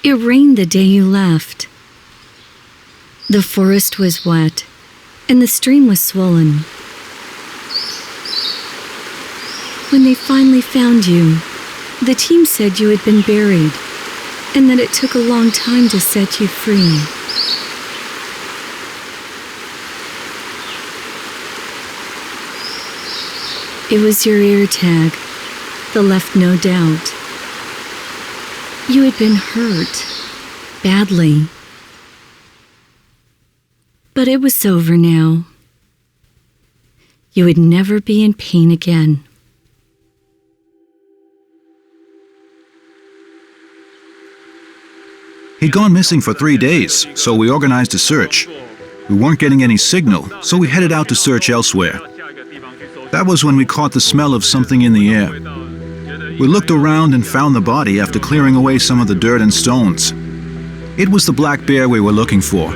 It rained the day you left. The forest was wet, and the stream was swollen. When they finally found you, the team said you had been buried, and that it took a long time to set you free. It was your ear tag that left no doubt. You had been hurt, badly. But it was over now. You would never be in pain again. He'd gone missing for 3 days, so we organized a search. We weren't getting any signal, so we headed out to search elsewhere. That was when we caught the smell of something in the air. We looked around and found the body after clearing away some of the dirt and stones. It was the black bear we were looking for.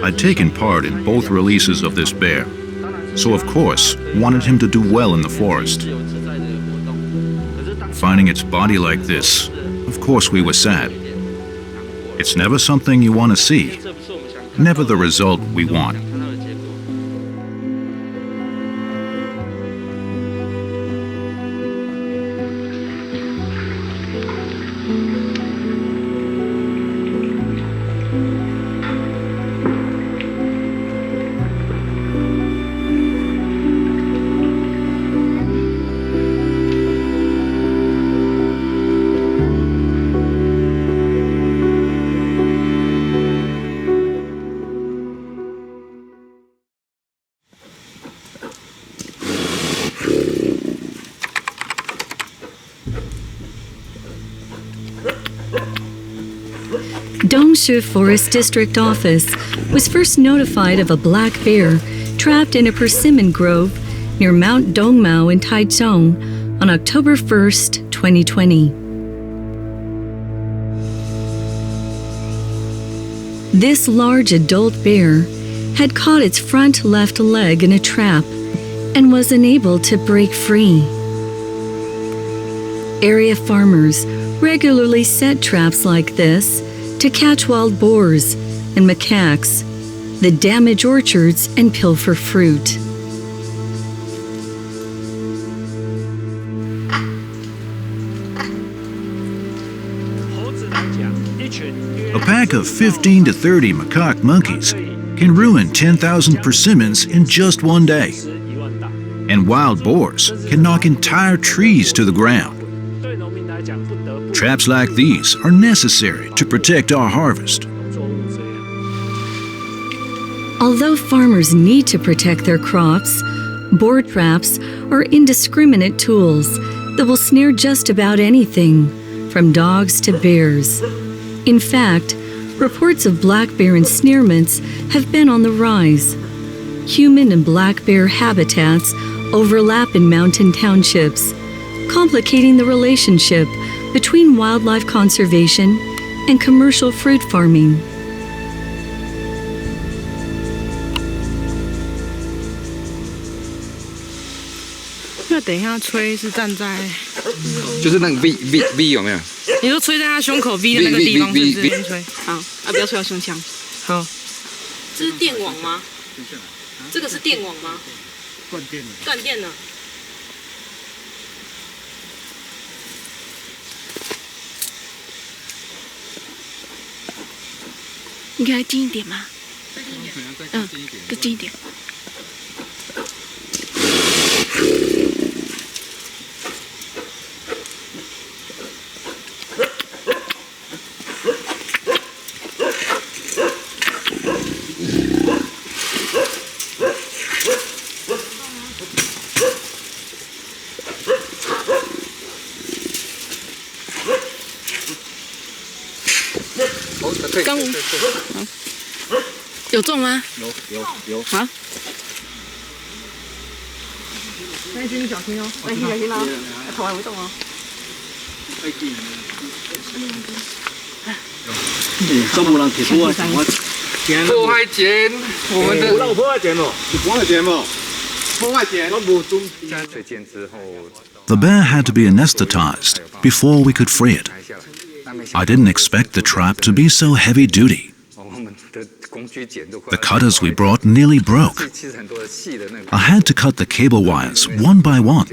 I'd taken part in both releases of this bear, so of course wanted him to do well in the forest. Finding its body like this, of course we were sad. It's never something you want to see, never the result we want. Daxue Forest District Office was first notified of a black bear trapped in a persimmon grove near Mount Dongmao in Taichung on October 1st, 2020. This large adult bear had caught its front left leg in a trap and was unable to break free. Area farmers regularly set traps like this to catch wild boars and macaques that damage orchards and pilfer fruit. A pack of 15 to 30 macaque monkeys can ruin 10,000 persimmons in just one day. And wild boars can knock entire trees to the ground. Traps like these are necessary to protect our harvest. Although farmers need to protect their crops, boar traps are indiscriminate tools that will snare just about anything, from dogs to bears. In fact, reports of black bear ensnarements have been on the rise. Human and black bear habitats overlap in mountain townships, complicating the relationship between wildlife conservation and commercial fruit farming. 那等一下吹是站在，就是那个 V 有没有？你说吹在他胸口 V 的那个地方，是不是这边吹？好，不要吹到胸腔。好。这是电网吗？这个是电网吗？断电了。断电了。应该近一点吗？嗯，更近一点。刚有中吗？有。好。那你小心哦，小心哦，头还会动哦。都冇人提出啊！破坏前，我们的有破坏前哦，有破坏前哦，破坏前我冇中。现在水剑之后。The bear had to be anesthetized before we could free it. I didn't expect the trap to be so heavy-duty. The cutters we brought nearly broke. I had to cut the cable wires one by one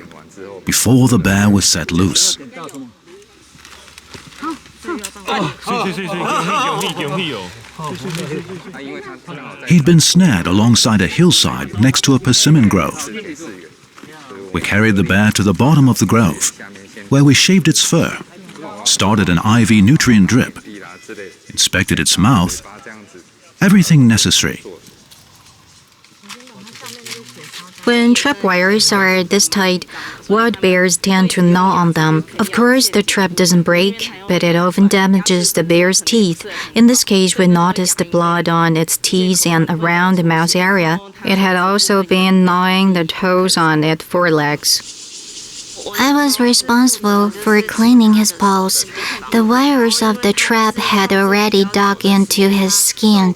before the bear was set loose. He'd been snared alongside a hillside next to a persimmon grove. We carried the bear to the bottom of the grove, where we shaved its fur, started an IV nutrient drip, inspected its mouth, everything necessary. When trap wires are this tight, wild bears tend to gnaw on them. Of course, the trap doesn't break, but it often damages the bear's teeth. In this case, we noticed the blood on its teeth and around the mouth area. It had also been gnawing the toes on its forelegs. I was responsible for cleaning his paws. The wires of the trap had already dug into his skin,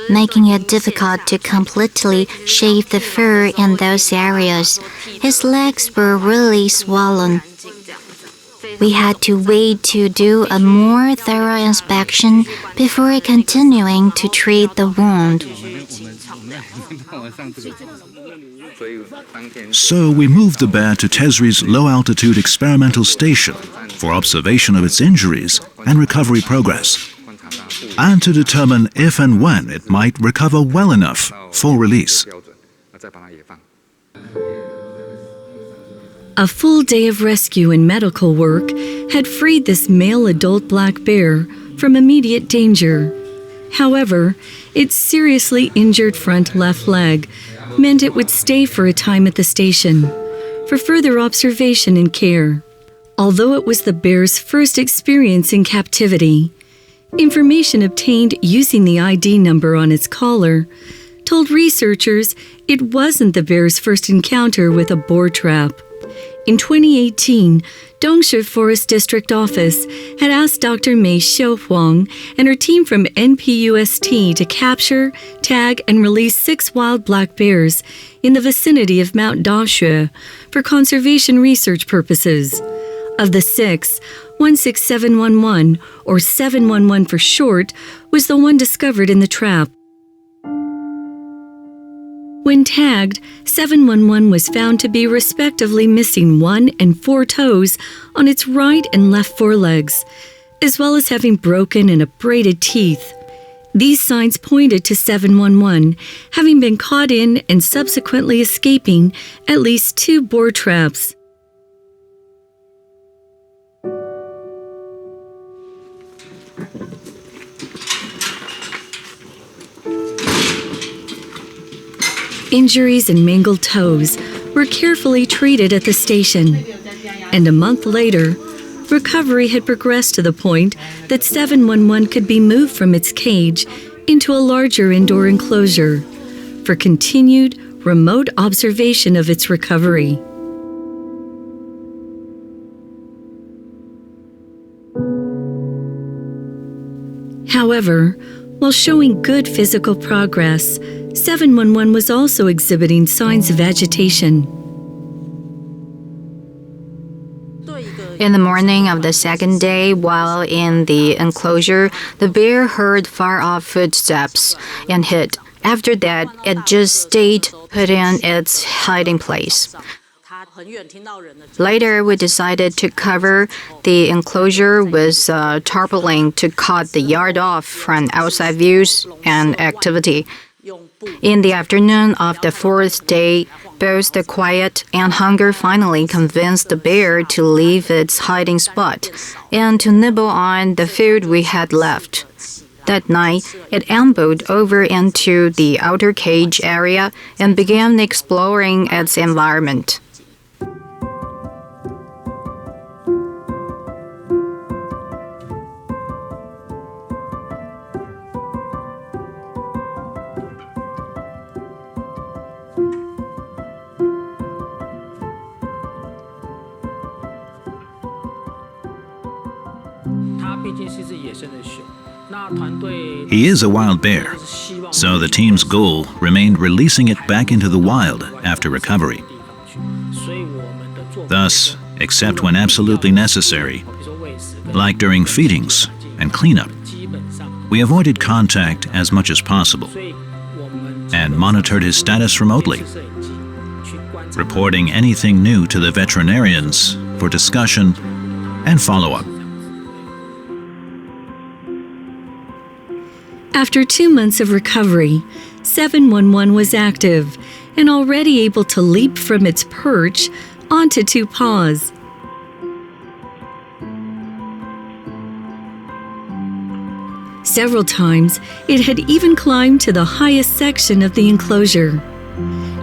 making it difficult to completely shave the fur in those areas. His legs were really swollen. We had to wait to do a more thorough inspection before continuing to treat the wound. So we moved the bear to Tesri's low-altitude experimental station for observation of its injuries and recovery progress, and to determine if and when it might recover well enough for release. A full day of rescue and medical work had freed this male adult black bear from immediate danger. However, its seriously injured front left leg meant it would stay for a time at the station for further observation and care. Although it was the bear's first experience in captivity, information obtained using the ID number on its collar told researchers it wasn't the bear's first encounter with a boar trap. In 2018, Daxue Forest District Office had asked Dr. Mei Xiuhuang and her team from NPUST to capture, tag, and release 6 wild black bears in the vicinity of Mount Daxue for conservation research purposes. Of the 6, 16711, or 711 for short, was the one discovered in the trap. When tagged, 711 was found to be respectively missing 1 and 4 toes on its right and left forelegs, as well as having broken and abraded teeth. These signs pointed to 711 having been caught in and subsequently escaping at least 2 boar traps. Injuries and mangled toes were carefully treated at the station, and a month later, recovery had progressed to the point that 711 could be moved from its cage into a larger indoor enclosure for continued remote observation of its recovery. However, while showing good physical progress, 711 was also exhibiting signs of agitation. In the morning of the second day, while in the enclosure, the bear heard far-off footsteps and hid. After that, it just stayed put in its hiding place. Later, we decided to cover the enclosure with tarpaulin to cut the yard off from outside views and activity. In the afternoon of the 4th day, both the quiet and hunger finally convinced the bear to leave its hiding spot and to nibble on the food we had left. That night, it ambled over into the outer cage area and began exploring its environment. He is a wild bear, so the team's goal remained releasing it back into the wild after recovery. Thus, except when absolutely necessary, like during feedings and cleanup. We avoided contact as much as possible and monitored his status remotely, reporting anything new to the veterinarians for discussion and follow-up. After 2 months of recovery, 711 was active and already able to leap from its perch onto 2 paws. Several times, it had even climbed to the highest section of the enclosure,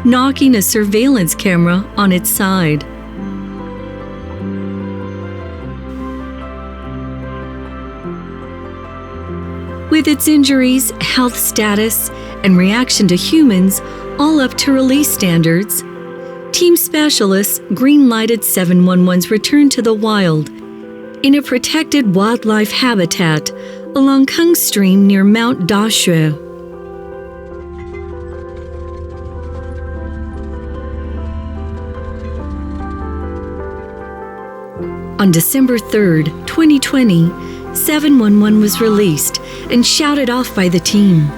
knocking a surveillance camera on its side. With its injuries, health status, and reaction to humans all up to release standards, team specialists green-lighted 711's return to the wild in a protected wildlife habitat along Kung Stream near Mount Daxue. On December 3rd, 2020, 711 was released and shouted off by the team.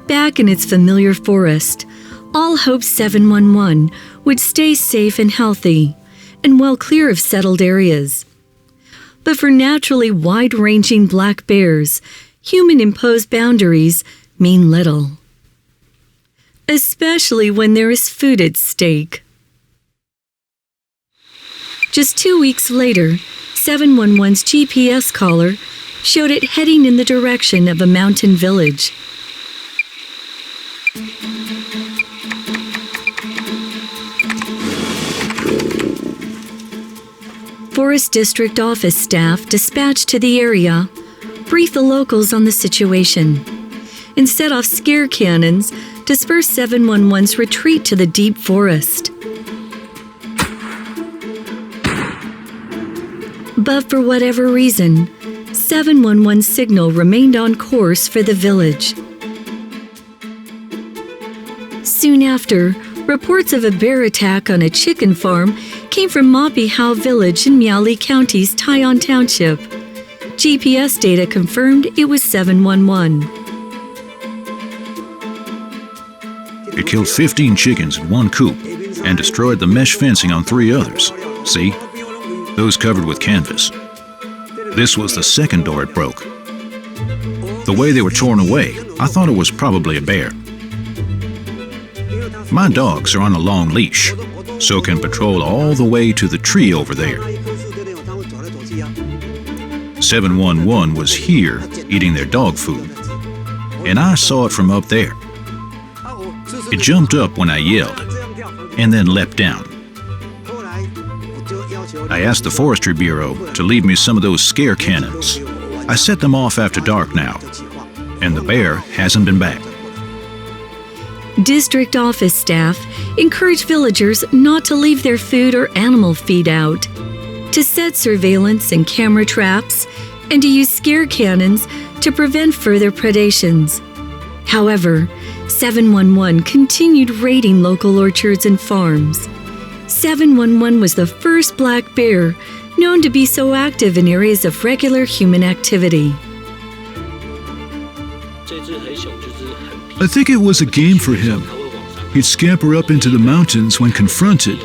Back in its familiar forest, all hoped 711 would stay safe and healthy and well clear of settled areas. But for naturally wide-ranging black bears, human-imposed boundaries mean little, especially when there is food at stake. Just 2 weeks later, 711's GPS collar showed it heading in the direction of a mountain village. Forest District Office staff dispatched to the area briefed the locals on the situation and set off scare cannons to spur 711's retreat to the deep forest. But for whatever reason, 711's signal remained on course for the village. Soon after, reports of a bear attack on a chicken farm came from Mapihao Village in Miaoli County's Taichung Township. GPS data confirmed it was 711. It killed 15 chickens in one coop and destroyed the mesh fencing on 3 others. See? Those covered with canvas. This was the second door it broke. The way they were torn away, I thought it was probably a bear. My dogs are on a long leash, so can patrol all the way to the tree over there. 711 was here eating their dog food, and I saw it from up there. It jumped up when I yelled, and then leapt down. I asked the Forestry Bureau to leave me some of those scare cannons. I set them off after dark now, and the bear hasn't been back. District office staff encourage villagers not to leave their food or animal feed out, to set surveillance and camera traps, and to use scare cannons to prevent further predations. However, 711 continued raiding local orchards and farms. 711 was the first black bear known to be so active in areas of regular human activity. I think it was a game for him. He'd scamper up into the mountains when confronted,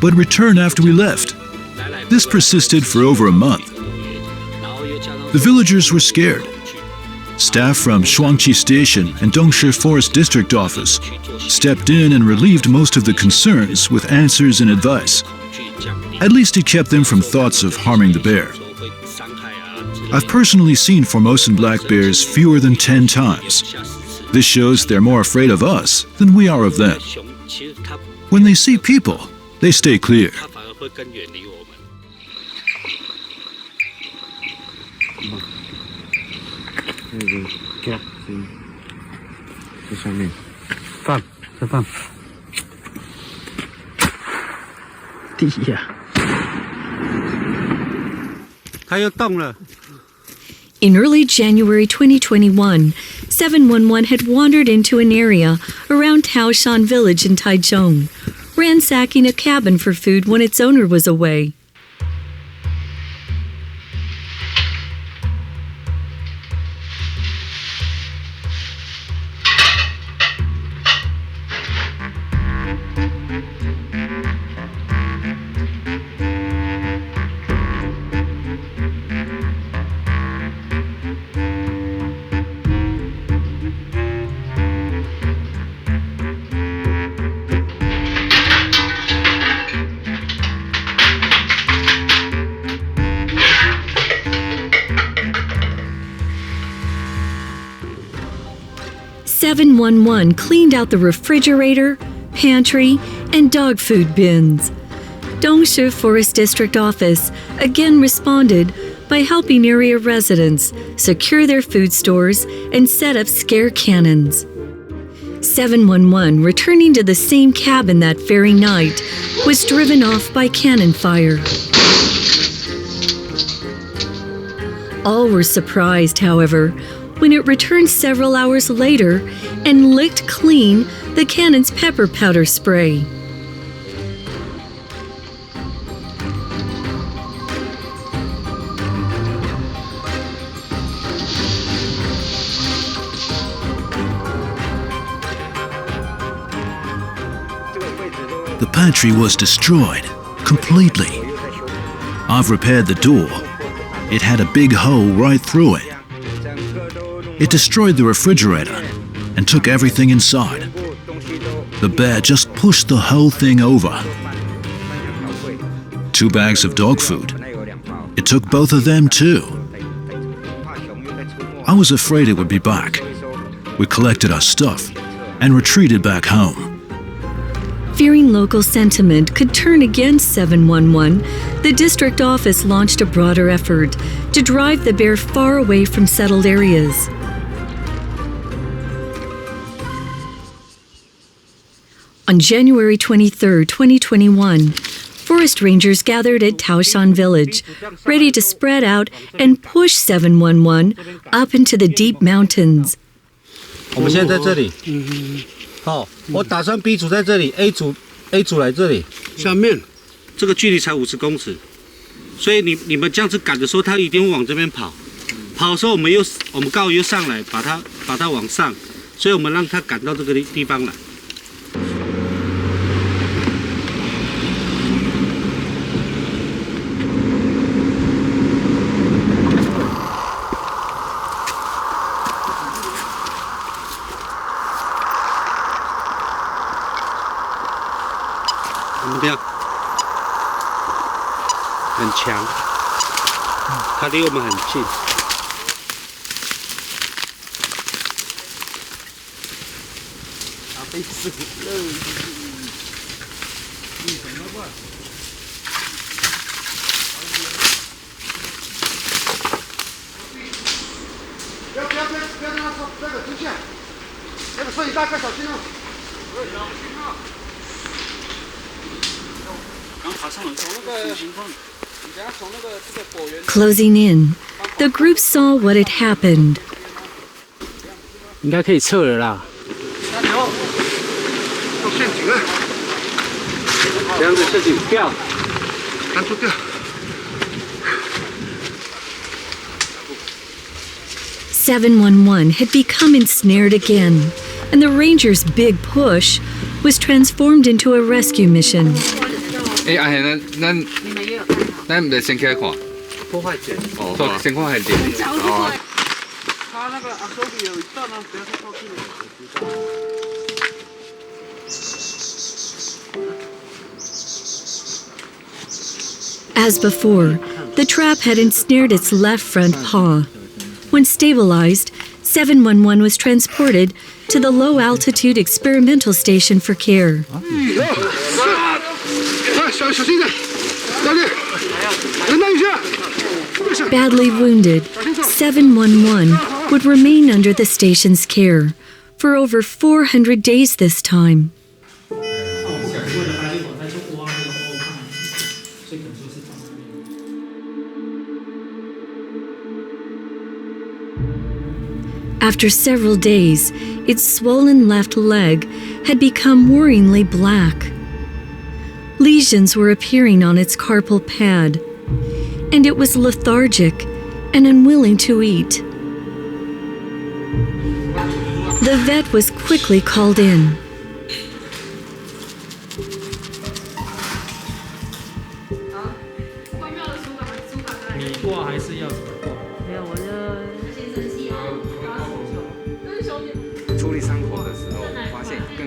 but return after we left. This persisted for over a month. The villagers were scared. Staff from Shuangqi Station and Dongshi Forest District Office stepped in and relieved most of the concerns with answers and advice. At least it kept them from thoughts of harming the bear. I've personally seen Formosan black bears fewer than 10 times. This shows they're more afraid of us than we are of them. When they see people, they stay clear. 地呀！它又动了。 In early January 2021, 711 had wandered into an area around Taishan village in Taichung, ransacking a cabin for food when its owner was away. "711 cleaned out the refrigerator, pantry, and dog food bins. Daxue Forest District Office again responded by helping area residents secure their food stores and set up scare cannons. 711, returning to the same cabin that very night, was driven off by cannon fire. All were surprised, however, when it returned several hours later and licked clean the cannon's pepper powder spray. The pantry was destroyed completely. I've repaired the door. It had a big hole right through it. It destroyed the refrigerator and took everything inside. The bear just pushed the whole thing over. 2 bags of dog food. It took both of them too. I was afraid it would be back. We collected our stuff and retreated back home. Fearing local sentiment could turn against 711, the district office launched a broader effort to drive the bear far away from settled areas. On January 23, 2021, forest rangers gathered at Taishan village, ready to spread out and push 711 up into the deep mountains. 我们现在在这里。好，我打算 B 组在这里 ，A 组来这里。下面这个距离才50公尺，所以你们这样子赶的时候，它一定会往这边跑。跑的时候，我们刚好又上来，把它往上，所以我们让它赶到这个地方来。 怎么样？很强，它离我们很近。被死了！不要让它说这个出现，那个摄影大哥小心哦！小心啊！ Closing in, the group saw what had happened. 应该可以撤了啦。加油！有陷阱了，这样子陷阱掉，赶出掉。 711 had become ensnared again, and the rangers' big push was transformed into a rescue mission. 哎，阿贤，咱唔得先起来看。破坏点。哦，先看下点。哦。他那个阿手臂有一段呢，不要太靠近了。 As before, the trap had ensnared its left front paw. When stabilized, 711 was transported to the low-altitude experimental station for care. Badly wounded, 711 would remain under the station's care for over 400 days this time. After several days, its swollen left leg had become worryingly black. Lesions were appearing on its carpal pad, and it was lethargic and unwilling to eat. The vet was quickly called in.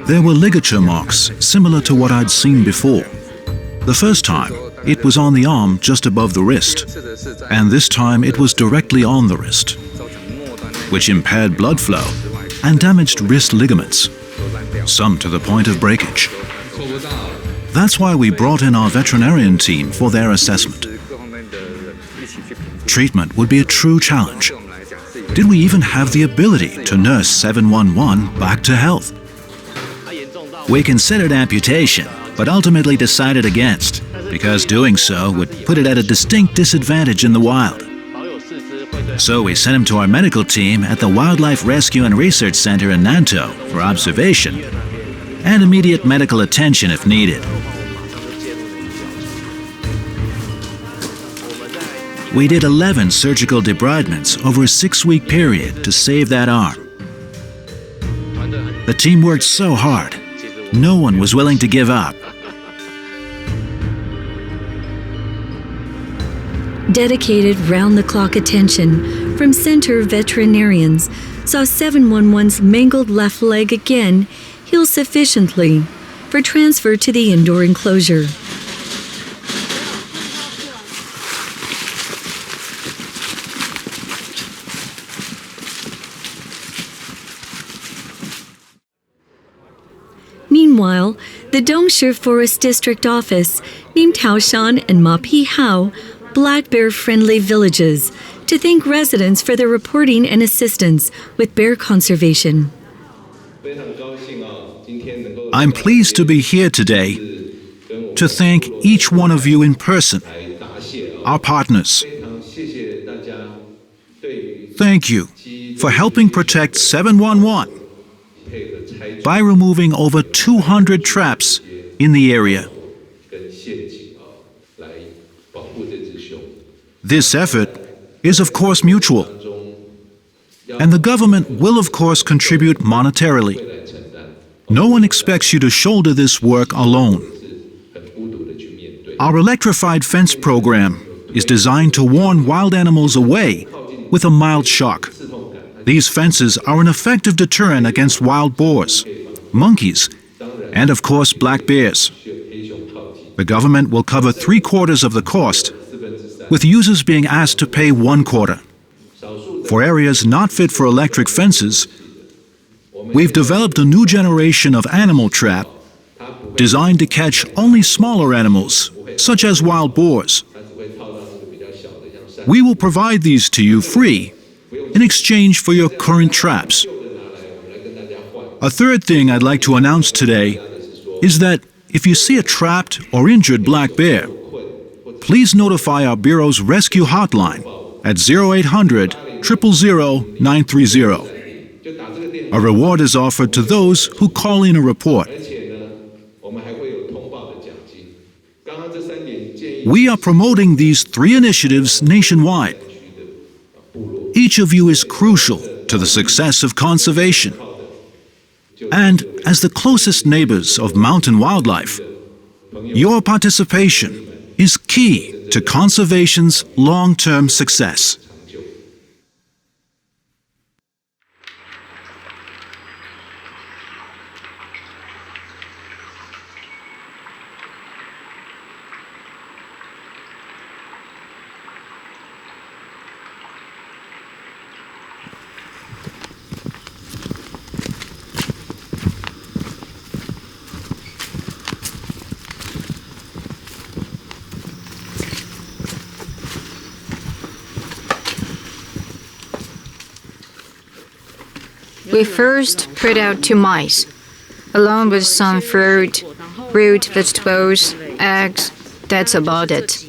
There were ligature marks, similar to what I'd seen before. The first time, it was on the arm just above the wrist, and this time it was directly on the wrist, which impaired blood flow and damaged wrist ligaments, some to the point of breakage. That's why we brought in our veterinarian team for their assessment. Treatment would be a true challenge. Did we even have the ability to nurse 711 back to health? We considered amputation, but ultimately decided against, because doing so would put it at a distinct disadvantage in the wild. So we sent him to our medical team at the Wildlife Rescue and Research Center in Nantou for observation and immediate medical attention if needed. We did 11 surgical debridements over a 6-week period to save that arm. The team worked so hard. No one was willing to give up. Dedicated round-the-clock attention from center veterinarians saw 711's mangled left leg again heal sufficiently for transfer to the indoor enclosure. Meanwhile, the Daxue Forest District Office named Taoshan and Mapihao black bear-friendly villages to thank residents for their reporting and assistance with bear conservation. I'm pleased to be here today to thank each one of you in person, our partners. Thank you for helping protect 711 by removing over 200 traps in the area. This effort is of course mutual, and the government will of course contribute monetarily. No one expects you to shoulder this work alone. Our electrified fence program is designed to warn wild animals away with a mild shock. These fences are an effective deterrent against wild boars, monkeys, and of course black bears. The government will cover 3/4 of the cost, with users being asked to pay 1/4. For areas not fit for electric fences, we've developed a new generation of animal trap designed to catch only smaller animals, such as wild boars. We will provide these to you free in exchange for your current traps. A third thing I'd like to announce today is that if you see a trapped or injured black bear, please notify our Bureau's rescue hotline at 0800 000 930. A reward is offered to those who call in a report. We are promoting these 3 initiatives nationwide. Each of you is crucial to the success of conservation. And as the closest neighbors of mountain wildlife, your participation is key to conservation's long-term success. We first put out 2 mice, along with some fruit, root vegetables, eggs. That's about it.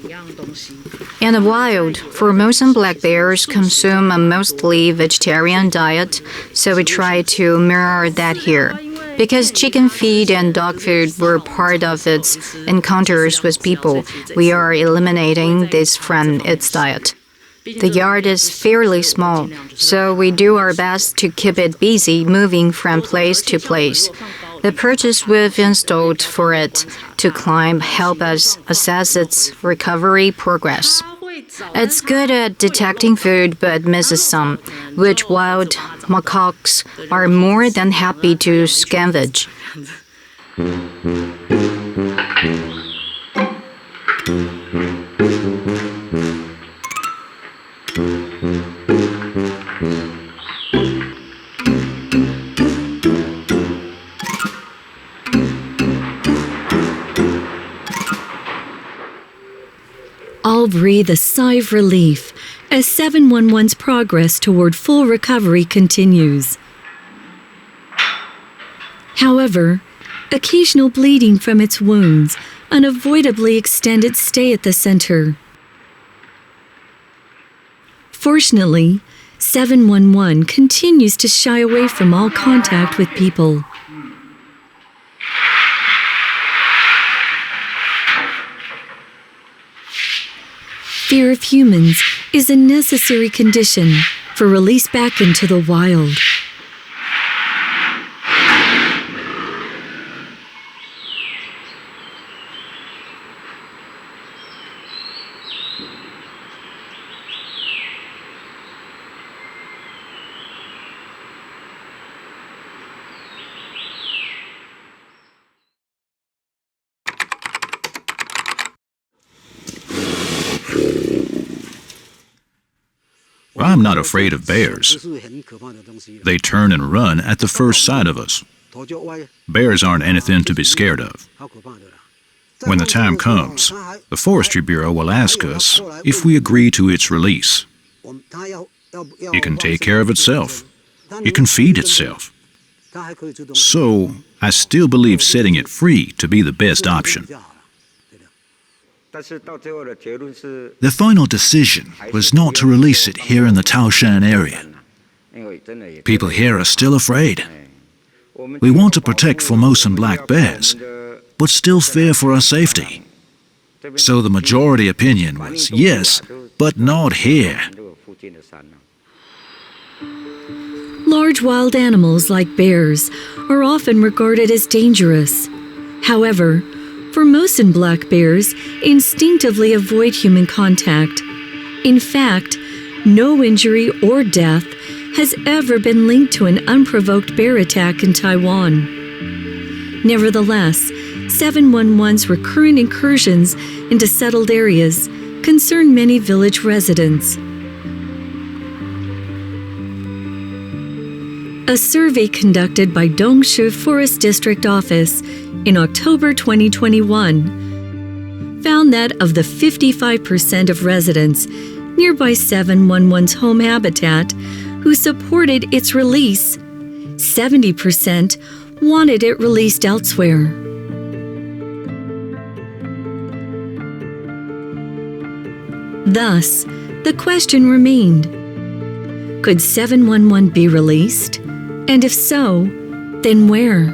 In the wild, Formosan black bears consume a mostly vegetarian diet, so we try to mirror that here. Because chicken feed and dog food were part of its encounters with people, we are eliminating this from its diet. The yard is fairly small, so we do our best to keep it busy moving from place to place. The perches we've installed for it to climb help us assess its recovery progress. It's good at detecting food but misses some, which wild macaques are more than happy to scavenge. All breathe a sigh of relief as 711's progress toward full recovery continues. However, occasional bleeding from its wounds unavoidably extend its stay at the center. Fortunately, 711 continues to shy away from all contact with people. Fear of humans is a necessary condition for release back into the wild. I'm not afraid of bears. They turn and run at the first sight of us. Bears aren't anything to be scared of. When the time comes, the Forestry Bureau will ask us if we agree to its release. It can take care of itself. It can feed itself. So, I still believe setting it free to be the best option. The final decision was not to release it here in the Taichung area. People here are still afraid. We want to protect Formosan black bears, but still fear for our safety. So the majority opinion was yes, but not here. Large wild animals like bears are often regarded as dangerous. However, Formosan black bears instinctively avoid human contact. In fact, no injury or death has ever been linked to an unprovoked bear attack in Taiwan. Nevertheless, 711's recurrent incursions into settled areas concern many village residents. A survey conducted by Daxue Forest District Office in October 2021 found that of the 55% of residents nearby 711's home habitat who supported its release, 70% wanted it released elsewhere. Thus, the question remained, could 711 be released? And if so, then where?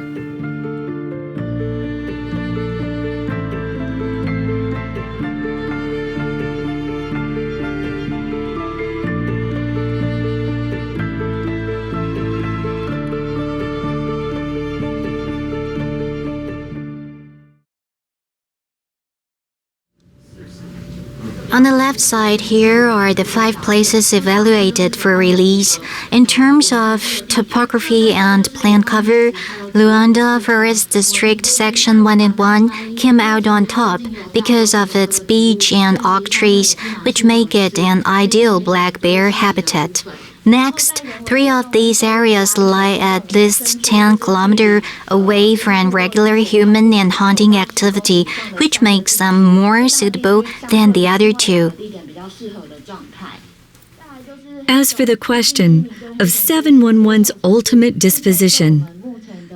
On the left side here are the 5 places evaluated for release. In terms of topography and plant cover, Luanda Forest District Section 1 and 1 came out on top because of its beech and oak trees, which make it an ideal black bear habitat. Next, 3 of these areas lie at least 10 kilometers away from regular human and hunting activity, which makes them more suitable than the other 2. As for the question of 711's ultimate disposition,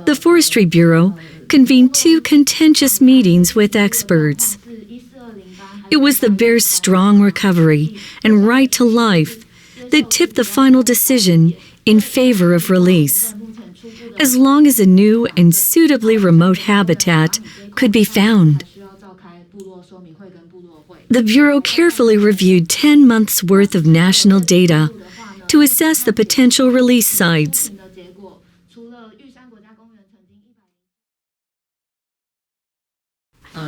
the Forestry Bureau convened 2 contentious meetings with experts. It was the bear's strong recovery and right to life that tipped the final decision in favor of release, as long as a new and suitably remote habitat could be found. The Bureau carefully reviewed 10 months' worth of national data to assess the potential release sites.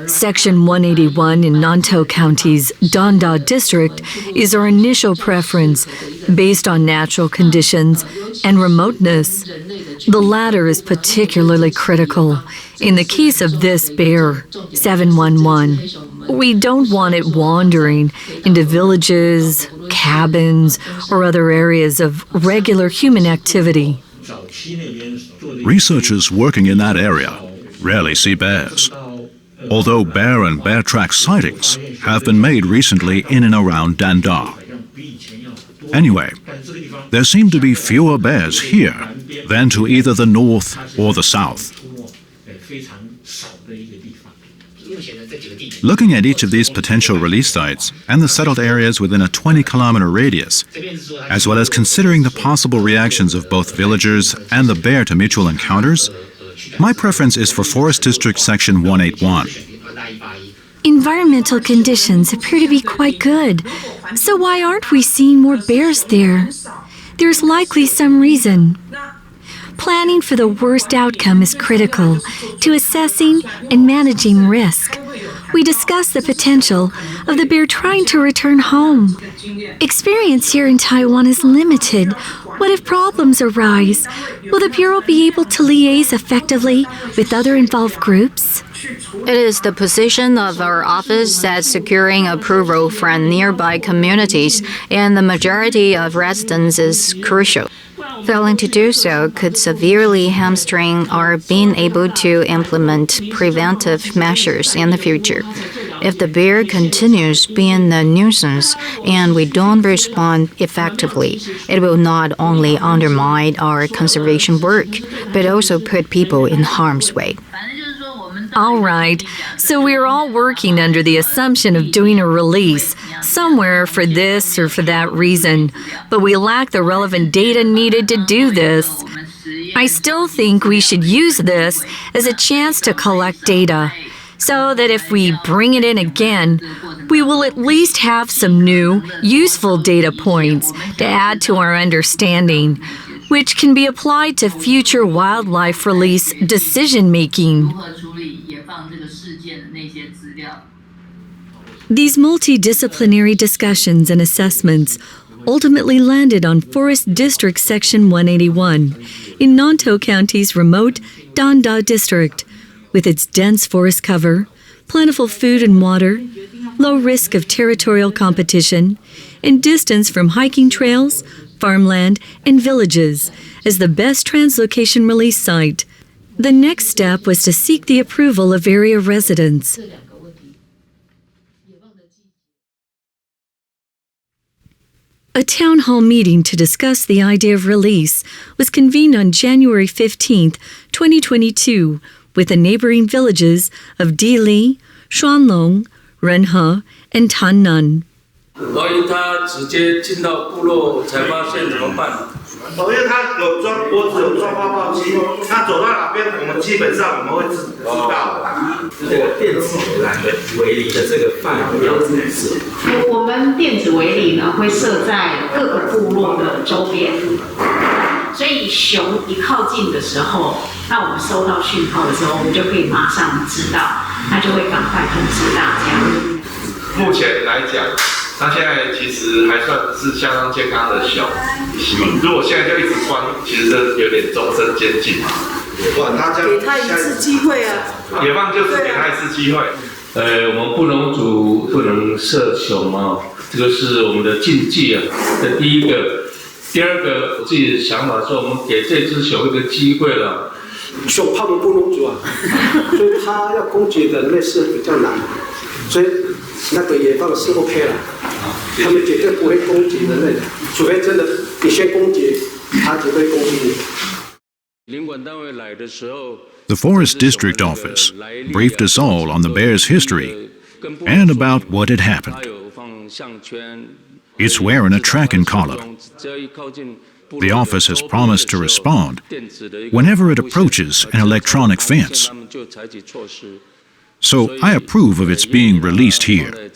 Section 181 in Nantou County's Danda District is our initial preference based on natural conditions and remoteness. The latter is particularly critical in the case of this bear, 711. We don't want it wandering into villages, cabins, or other areas of regular human activity. Researchers working in that area rarely see bears, although bear and bear track sightings have been made recently in and around Danda. Anyway, there seem to be fewer bears here than to either the north or the south. Looking at each of these potential release sites and the settled areas within a 20-kilometer radius, as well as considering the possible reactions of both villagers and the bear to mutual encounters, my preference is for Forest District Section 181. Environmental conditions appear to be quite good, so why aren't we seeing more bears there? There's likely some reason. Planning for the worst outcome is critical to assessing and managing risk. We discussed the potential of the bear trying to return home. Experience here in Taiwan is limited. What if problems arise? Will the Bureau be able to liaise effectively with other involved groups? It is the position of our office that securing approval from nearby communities and the majority of residents is crucial. Failing to do so could severely hamstring our being able to implement preventive measures in the future. If the bear continues being a nuisance and we don't respond effectively, it will not only undermine our conservation work, but also put people in harm's way. All right, so we're all working under the assumption of doing a release somewhere for this or for that reason, but we lack the relevant data needed to do this. I still think we should use this as a chance to collect data, so that if we bring it in again, we will at least have some new, useful data points to add to our understanding, which can be applied to future wildlife release decision-making. These multidisciplinary discussions and assessments ultimately landed on Forest District Section 181 in Nantou County's remote Danda District, with its dense forest cover, plentiful food and water, low risk of territorial competition, and distance from hiking trails, farmland, and villages as the best translocation release site. The next step was to seek the approval of area residents. A town hall meeting to discuss the idea of release was convened on January 15, 2022, with the neighboring villages of Dili, Shuanlong, Renhe, and Tannan. 万一他直接进到部落才发现怎么办？因为他有装脖子有装报告机，他走到哪边，我们基本上我们会知道。这个电子围篱的这个范围要怎么设？我们电子围篱呢会设在各个部落的周边，所以熊一靠近的时候，那我们收到讯号的时候，我们就可以马上知道，那就会赶快通知大家。目前来讲，它现在其实还算是相当健康的熊。如果现在就一直关，其实这有点终身监禁。给他一次机会啊！野放就是给他一次机会。我们布农族不能射熊啊，这个是我们的禁忌啊。这第一个，第二个，我自己的想法是，我们给这只熊一个机会了。熊怕我们布农族啊，所以它要攻击人类是比较难，所以那个野放是 OK 了，他们绝对不会攻击人类的，除非真的你先攻击，它只会攻击你。 The Forest District Office briefed us all on the bear's history and about what had happened. It's wearing a tracking collar. The office has promised to respond whenever it approaches an electronic fence. So I approve of its being released here.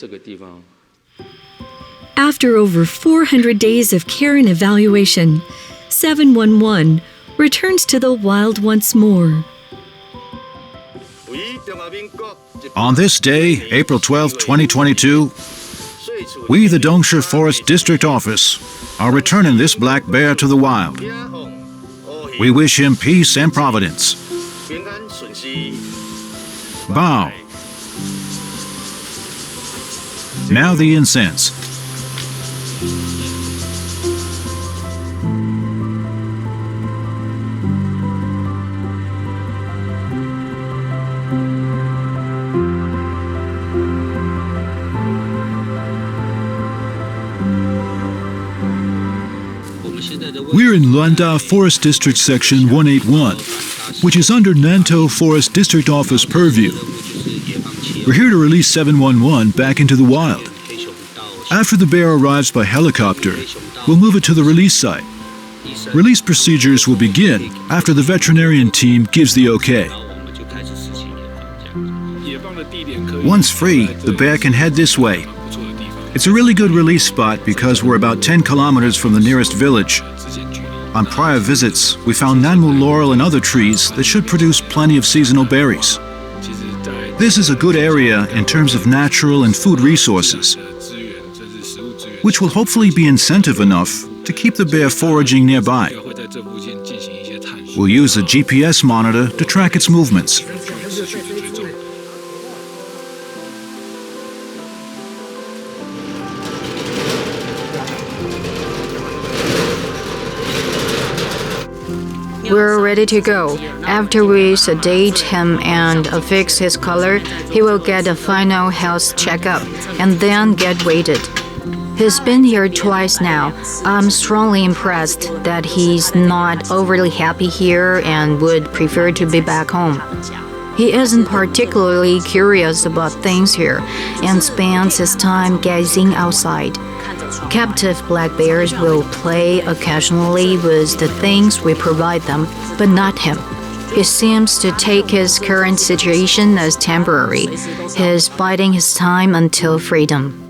After over 400 days of care and evaluation, 711 returns to the wild once more. On this day, April 12, 2022, we, the Daxue Forest District Office, are returning this black bear to the wild. We wish him peace and providence. Bow. Now the incense. We're in Luanda Forest District Section 181, which is under Nantou Forest District Office purview. We're here to release 711 back into the wild. After the bear arrives by helicopter, we'll move it to the release site. Release procedures will begin after the veterinarian team gives the okay. Once free, the bear can head this way. It's a really good release spot because we're about 10 kilometers from the nearest village. On prior visits, we found Nanmu laurel and other trees that should produce plenty of seasonal berries. This is a good area in terms of natural and food resources, which will hopefully be incentive enough to keep the bear foraging nearby. We'll use a GPS monitor to track its movements. We're ready to go. After we sedate him and affix his collar, he will get a final health checkup and then get weighted. He's been here twice now. I'm strongly impressed that he's not overly happy here and would prefer to be back home. He isn't particularly curious about things here and spends his time gazing outside. Captive black bears will play occasionally with the things we provide them, but not him. He seems to take his current situation as temporary. He's biding his time until freedom.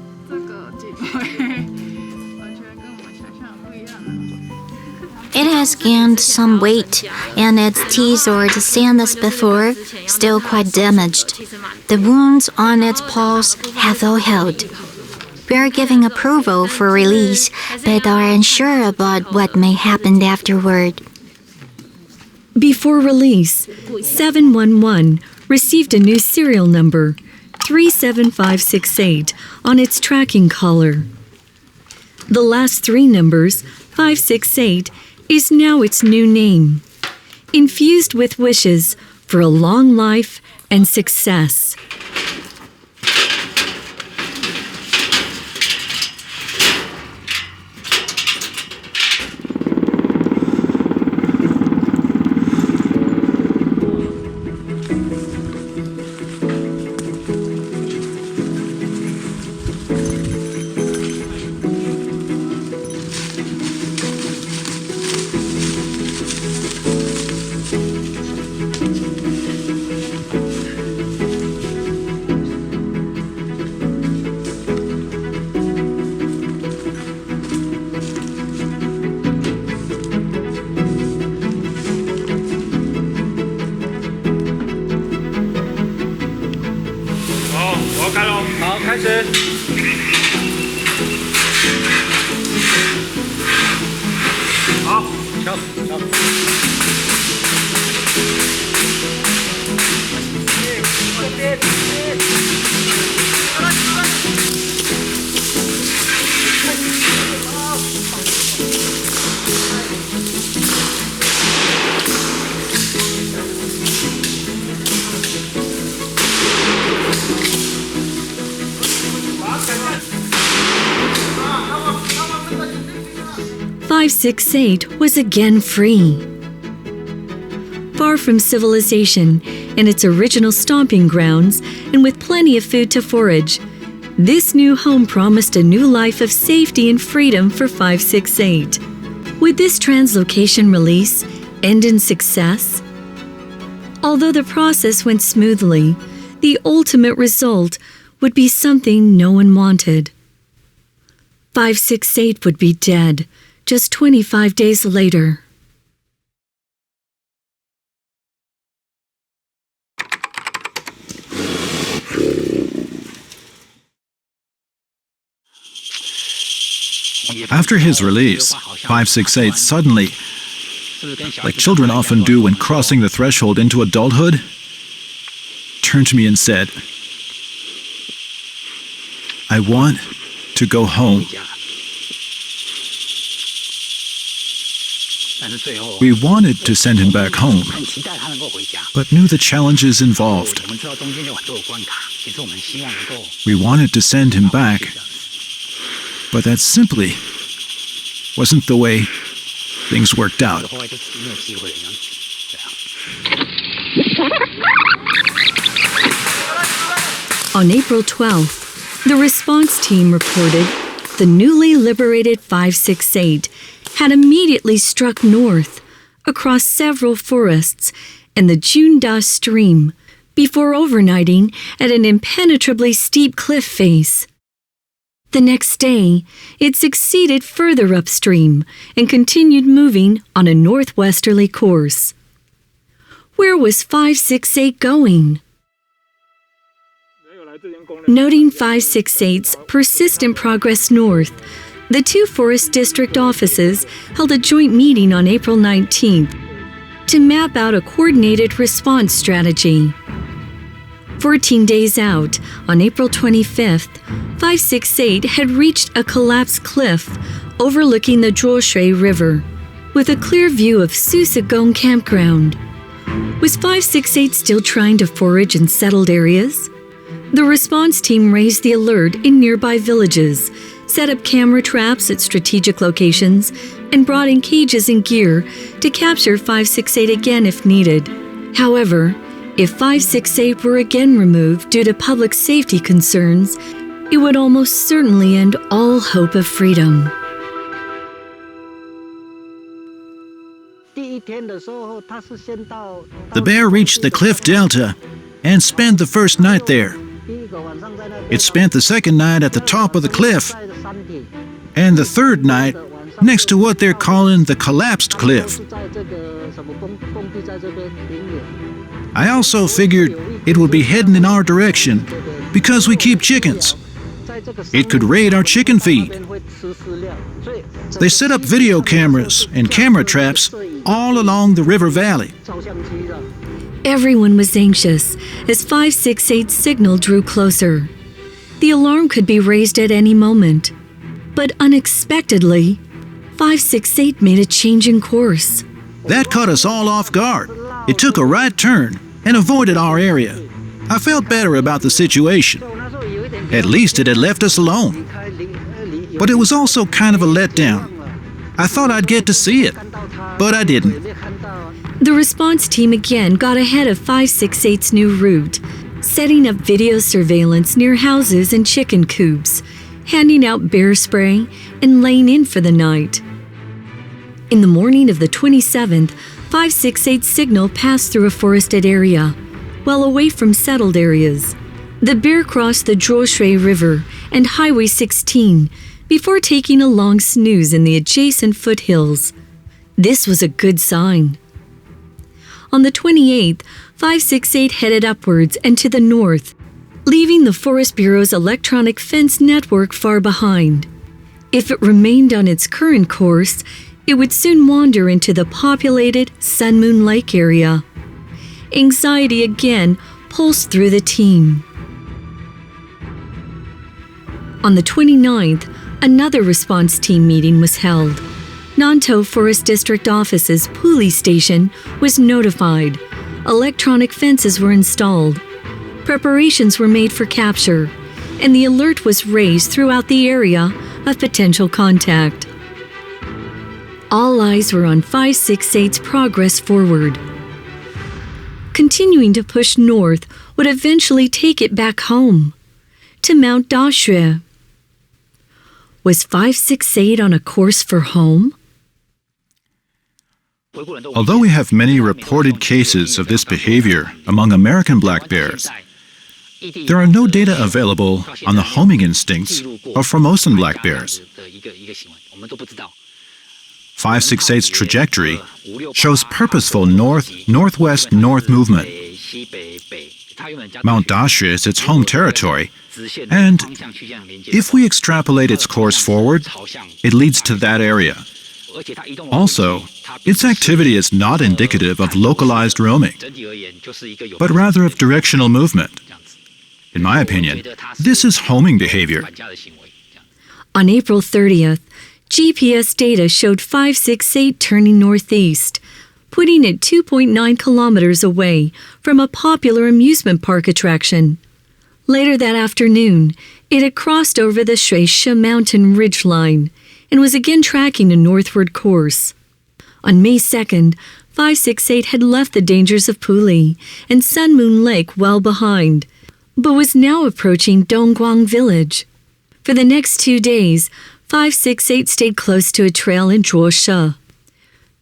It has gained some weight, and its teeth are the same as before, still quite damaged. The wounds on its paws have all healed. We are giving approval for release, but are unsure about what may happen afterward. Before release, 711 received a new serial number, 37568, on its tracking collar. The last three numbers, 568, is now its new name, infused with wishes for a long life and success. .568 was again free. far from civilization, in its original stomping grounds, and with plenty of food to forage. This new home promised a new life of safety and freedom for 568. Would this translocation release end in success? Although the process went smoothly, the ultimate result would be something no one wanted. 568 would be dead just 25 days later. After his release, 568 suddenly, like children often do when crossing the threshold into adulthood, turned to me and said, "I want to go home." We wanted to send him back home, but knew the challenges involved. We wanted to send him back, but that simply wasn't the way things worked out. On April 12th, the response team reported the newly liberated 568 had immediately struck north across several forests and the Junda stream before overnighting at an impenetrably steep cliff face. The next day, it succeeded further upstream and continued moving on a northwesterly course. Where was 568 going? Noting 568's persistent progress north, the two Forest District offices held a joint meeting on April 19th to map out a coordinated response strategy. 14 days out, on April 25th, 568 had reached a collapsed cliff overlooking the Daxue River, with a clear view of Susegong campground. Was 568 still trying to forage in settled areas? The response team raised the alert in nearby villages, set up camera traps at strategic locations, and brought in cages and gear to capture 568 again if needed. However, if 568 were again removed due to public safety concerns, it would almost certainly end all hope of freedom. The bear reached the cliff delta and spent the first night there. It spent the second night at the top of the cliff, and the third night next to what they're calling the collapsed cliff. I also figured it would be heading in our direction because we keep chickens. It could raid our chicken feed. They set up video cameras and camera traps all along the river valley. Everyone was anxious as 568's signal drew closer. The alarm could be raised at any moment. But unexpectedly, 568 made a change in course. That caught us all off guard. It took a right turn and avoided our area. I felt better about the situation. At least it had left us alone. But it was also kind of a letdown. I thought I'd get to see it, but I didn't. The response team again got ahead of 568's new route, setting up video surveillance near houses and chicken coops, handing out bear spray, and laying in for the night. In the morning of the 27th, 568's signal passed through a forested area, well away from settled areas. The bear crossed the Daxue River and Highway 16 before taking a long snooze in the adjacent foothills. This was a good sign. On the 28th, 568 headed upwards and to the north, leaving the Forest Bureau's electronic fence network far behind. If it remained on its current course, it would soon wander into the populated Sun Moon Lake area. Anxiety again pulsed through the team. On the 29th, another response team meeting was held. Nantou Forest District Office's police station was notified. Electronic fences were installed. Preparations were made for capture, and the alert was raised throughout the area of potential contact. All eyes were on 568's progress forward. continuing to push north would eventually take it back home, to Mount Daxue. Was 568 on a course for home? Although we have many reported cases of this behavior among American black bears, there are no data available on the homing instincts of Formosan black bears. 568's trajectory shows purposeful north-northwest-north movement. Mount Daxue is its home territory, and if we extrapolate its course forward, it leads to that area. Also, its activity is not indicative of localized roaming, but rather of directional movement. In my opinion, this is homing behavior. On April 30th, GPS data showed 568 turning northeast, putting it 2.9 kilometers away from a popular amusement park attraction. Later that afternoon, it had crossed over the Shuishe mountain ridgeline and was again tracking a northward course. On May 2nd, 568 had left the dangers of Puli and Sun Moon Lake well behind, but was now approaching Dongguang village. For the next 2 days, 568 stayed close to a trail in Zhuoshe.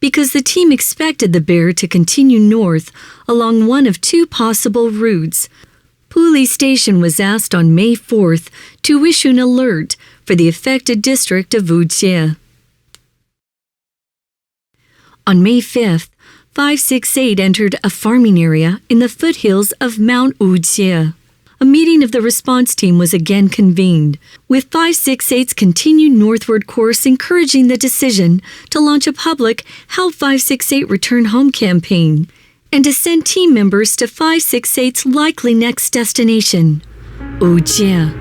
Because the team expected the bear to continue north along one of 2 possible routes, Puli Station was asked on May 4th to issue an alert for the affected district of Wujie. On May 5th, 568 entered a farming area in the foothills of Mount Wujie. A meeting of the response team was again convened, with 568's continued northward course encouraging the decision to launch a public Help 568 Return Home campaign and to send team members to 568's likely next destination, Wujie.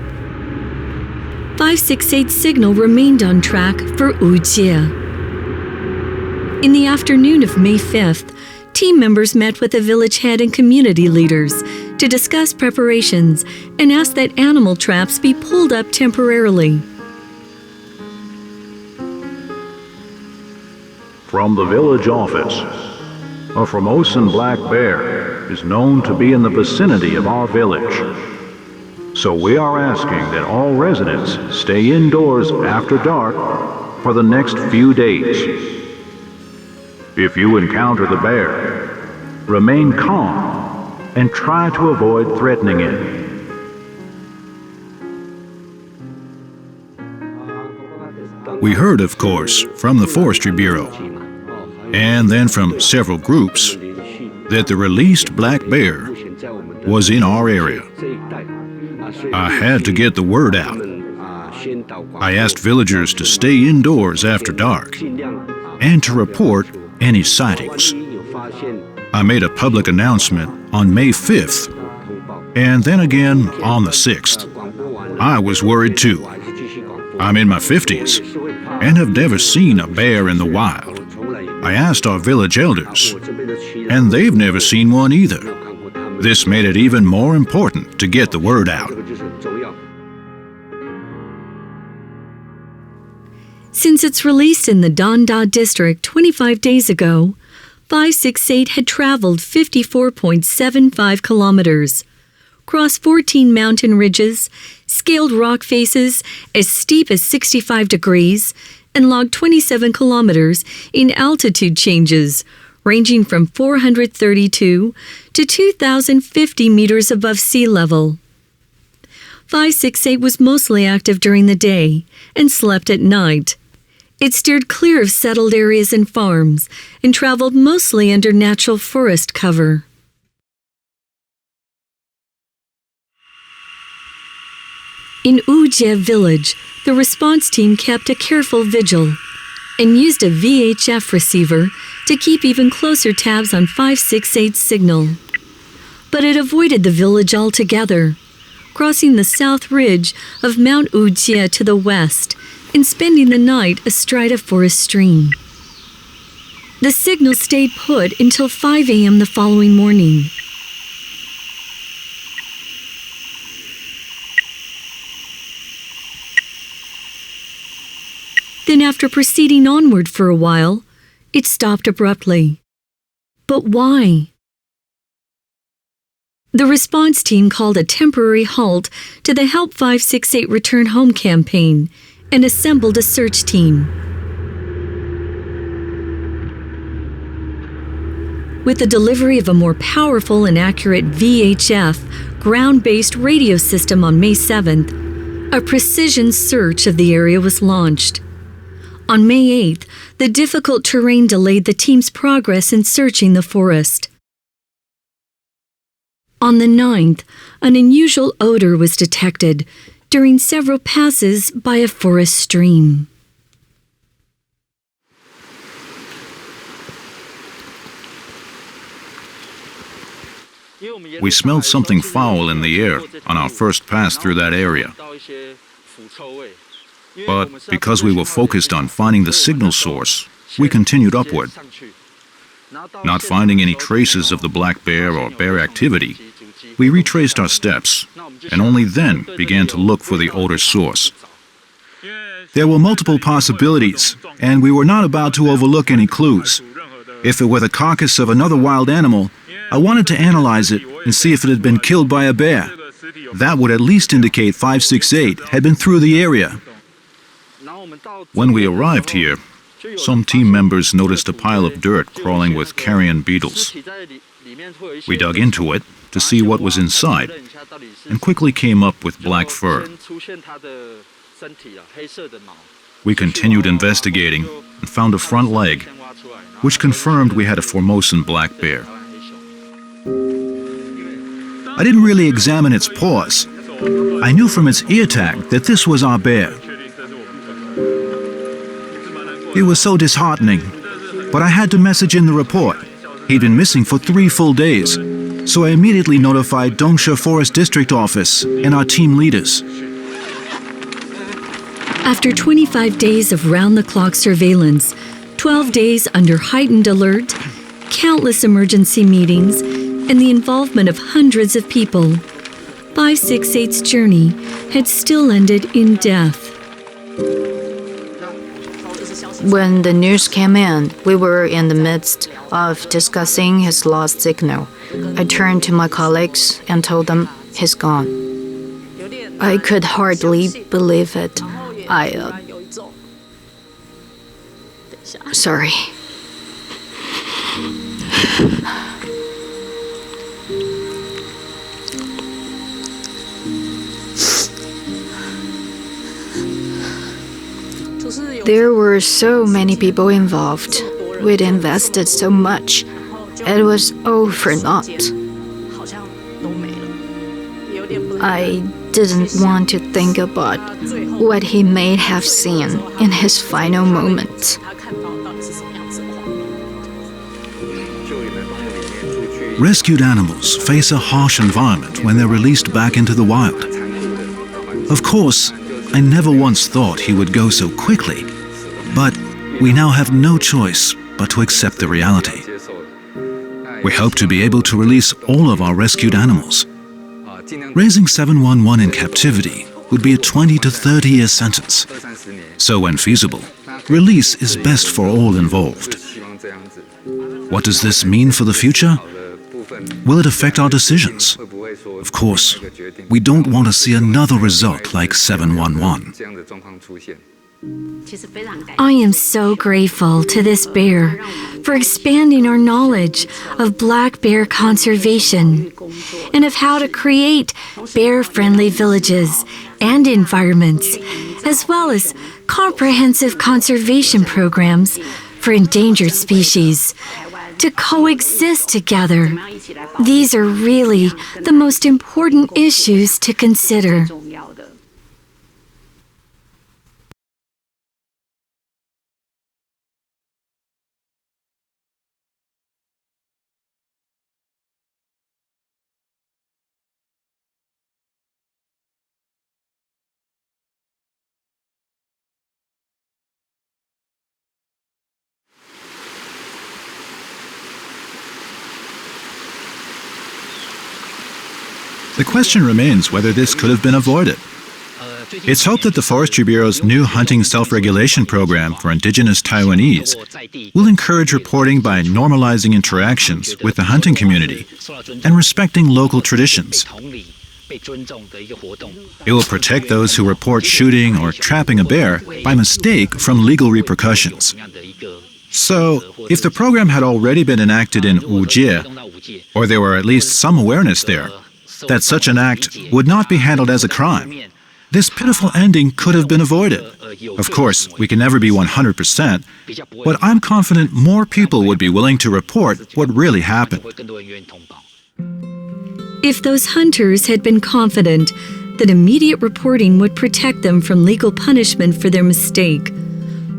568's signal remained on track for Wujie. In the afternoon of May 5th, team members met with the village head and community leaders to discuss preparations and ask that animal traps be pulled up temporarily. From the village office, a Formosan black bear is known to be in the vicinity of our village. So we are asking that all residents stay indoors after dark for the next few days. If you encounter the bear, remain calm and try to avoid threatening it. We heard, of course, from the Forestry Bureau, and then from several groups, that the released black bear was in our area. I had to get the word out. I asked villagers to stay indoors after dark and to report any sightings. I made a public announcement on May 5th, and then again on the 6th. I was worried too. I'm in my 50s and have never seen a bear in the wild. I asked our village elders, and they've never seen one either. This made it even more important to get the word out. Since its release in the Danda district 25 days ago, 568 had traveled 54.75 kilometers, crossed 14 mountain ridges, scaled rock faces as steep as 65 degrees, and logged 27 kilometers in altitude changes, ranging from 432 to 2,050 meters above sea level. 568 was mostly active during the day and slept at night. It steered clear of settled areas and farms and traveled mostly under natural forest cover. In Wujie village, the response team kept a careful vigil and used a VHF receiver to keep even closer tabs on 568's signal. But it avoided the village altogether, crossing the south ridge of Mount Wujie to the west and spending the night astride a forest stream. The signal stayed put until 5 a.m. the following morning. Then, after proceeding onward for a while, it stopped abruptly. But why? The response team called a temporary halt to the Help 568 Return Home campaign and assembled a search team. With the delivery of a more powerful and accurate VHF ground-based radio system on May 7th, a precision search of the area was launched. On May 8th, the difficult terrain delayed the team's progress in searching the forest. On the 9th, an unusual odor was detected during several passes by a forest stream. We smelled something foul in the air on our first pass through that area. But because we were focused on finding the signal source, we continued upward. Not finding any traces of the black bear or bear activity, we retraced our steps and only then began to look for the odor source. There were multiple possibilities, and we were not about to overlook any clues. If it were the carcass of another wild animal, I wanted to analyze it and see if it had been killed by a bear. That would at least indicate 568 had been through the area. When we arrived here, some team members noticed a pile of dirt crawling with carrion beetles. We dug into it to see what was inside and quickly came up with black fur. We continued investigating and found a front leg, which confirmed we had a Formosan black bear. I didn't really examine its paws. I knew from its ear tag that this was our bear. It was so disheartening, but I had to message in the report. He'd been missing for 3 full days, so I immediately notified Daxue Forest District Office and our team leaders. After 25 days of round-the-clock surveillance, 12 days under heightened alert, countless emergency meetings, and the involvement of hundreds of people, 568's journey had still ended in death. When the news came in, we were in the midst of discussing his lost signal. I turned to my colleagues and told them he's gone. I could hardly believe it. Sorry. There were so many people involved. We'd invested so much. It was all for naught. I didn't want to think about what he may have seen in his final moments. Rescued animals face a harsh environment when they're released back into the wild. Of course, I never once thought he would go so quickly, but we now have no choice but to accept the reality. We hope to be able to release all of our rescued animals. Raising 711 in captivity would be a 20 to 30 year sentence. So when feasible, release is best for all involved. What does this mean for the future? Will it affect our decisions? Of course, we don't want to see another result like 711. I am so grateful to this bear for expanding our knowledge of black bear conservation and of how to create bear-friendly villages and environments, as well as comprehensive conservation programs for endangered species to coexist together. These are really the most important issues to consider. The question remains whether this could have been avoided. It's hoped that the Forestry Bureau's new hunting self-regulation program for indigenous Taiwanese will encourage reporting by normalizing interactions with the hunting community and respecting local traditions. It will protect those who report shooting or trapping a bear by mistake from legal repercussions. So, if the program had already been enacted in Wujie, or there were at least some awareness there, that such an act would not be handled as a crime, this pitiful ending could have been avoided. Of course, we can never be 100%, but I'm confident more people would be willing to report what really happened. If those hunters had been confident that immediate reporting would protect them from legal punishment for their mistake,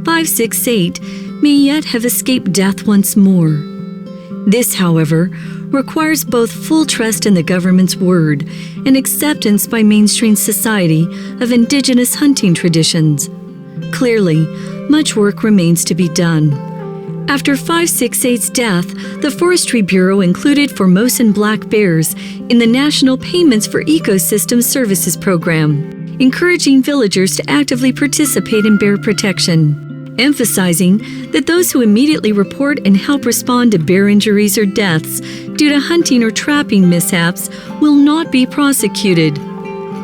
568 may yet have escaped death once more. This, however, requires both full trust in the government's word and acceptance by mainstream society of indigenous hunting traditions. Clearly, much work remains to be done. After 568's death, the Forestry Bureau included Formosan black bears in the National Payments for Ecosystem Services program, encouraging villagers to actively participate in bear protection, emphasizing that those who immediately report and help respond to bear injuries or deaths due to hunting or trapping mishaps will not be prosecuted.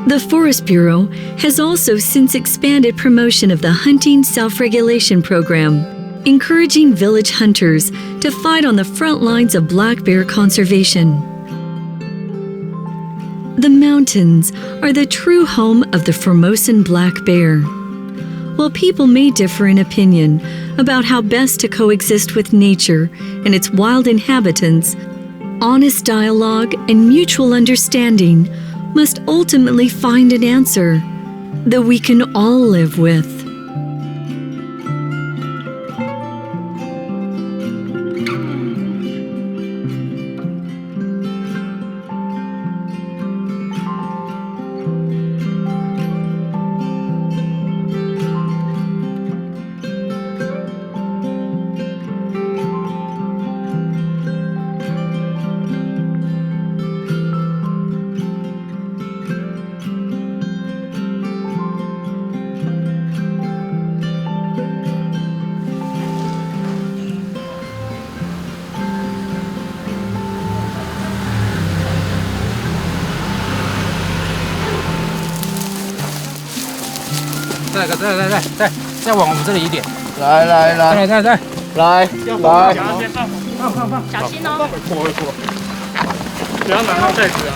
The Forest Bureau has also since expanded promotion of the Hunting Self-Regulation Program, encouraging village hunters to fight on the front lines of black bear conservation. The mountains are the true home of the Formosan black bear. While people may differ in opinion about how best to coexist with nature and its wild inhabitants, honest dialogue and mutual understanding must ultimately find an answer that we can all live with.再往我们这里一点。来，放，小心哦。不要拿到袋子啊。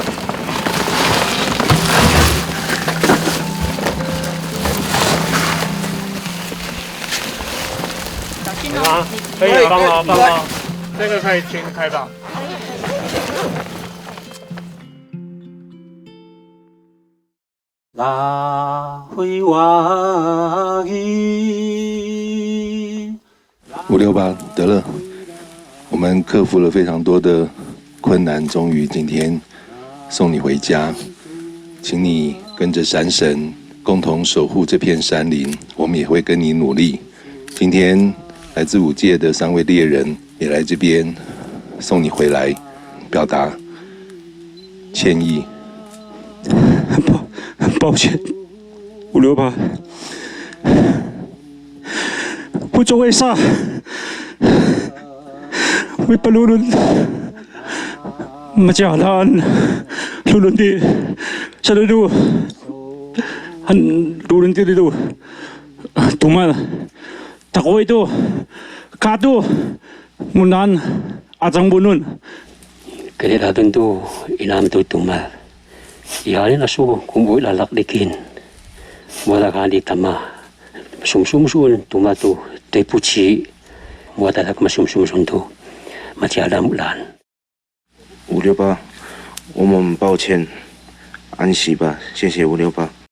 小心哦。可以放了，这个可以先开吧。568得了，我们克服了非常多的困难，终于今天送你回家，请你跟着山神共同守护这片山林，我们也会跟你努力。今天来自5届的3位猎人也来这边送你回来，表达歉意。很抱歉，568，我做为啥？我不鲁伦，มาจากร้านลุลุนที่ฉันดูฮันลุลุนที่ดูตุมาตะโกยดูกาดูมุนันอาจังบุนุน Kaya dadun tu inam tu tuma. Ihalin na su kung buhay lalak dikin. Wala ka di tama. Sumsumsun tuma tu tepuchi. Wala tak masumsumsun tu. Matialam ulan. 568，我们抱歉，安息吧，谢谢568。